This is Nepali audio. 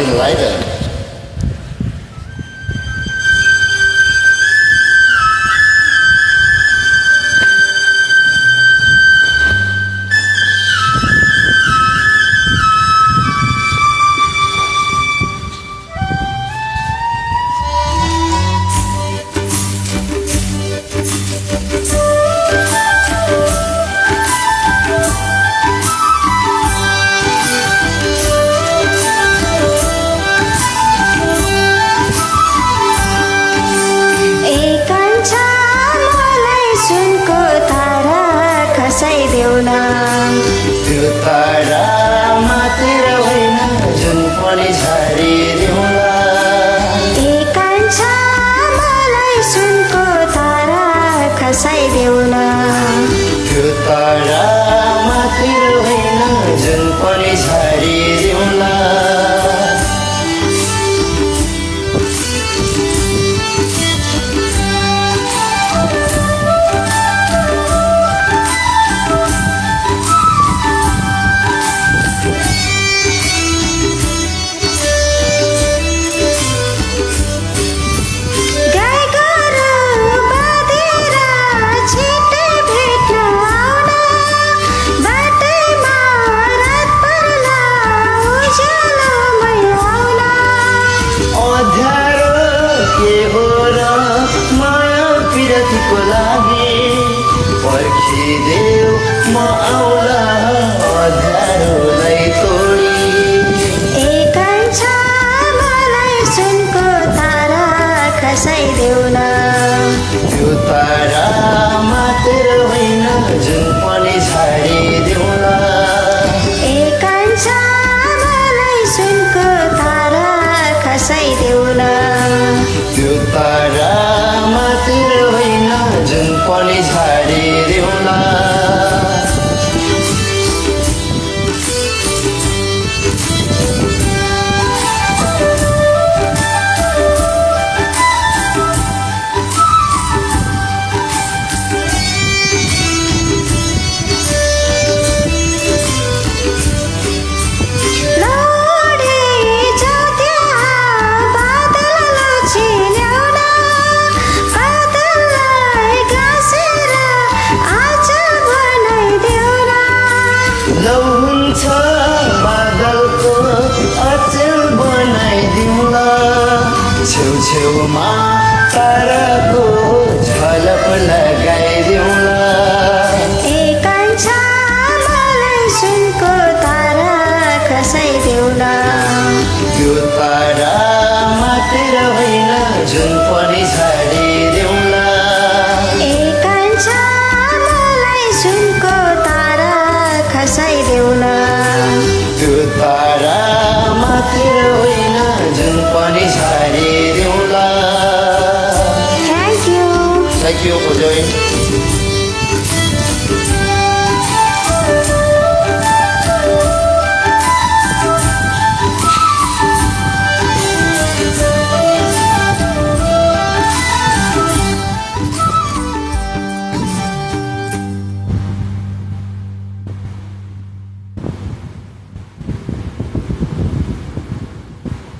दिनलाई त त्यो तारा मात्र होइन जुन पनि छाडिदेऊला मलाई सुनको तारा खसाइदेऊला त्यो तारा मात्र होइन जुन पनि छाडिदेऊला को लागि पर्खिदेऊ म आउला अँध्यारोलाई तोडी मलाई सुनको तारा खसाइदेऊला त्यो तारा मात्र होइन जुन पनि छाडिदेऊला मलाई सुनको तारा खसाइदेऊला त्यो तारा मात्र होइन जुन पनि छाडिदेऊला लौ हुन्छ बादलको अचेल बनाइदिउँला छेउछेउमा ताराको झलक लगाइदिउँला मलाई सुनको तारा खसाइदेऊला त्यो तारा मात्र होइन जुन पनि छाडिदेऊला मलाई सुनको तारा खसाइदेऊला त्यो तारा मात्र होइन जुन पनि छाडिदेऊला Thank you for joining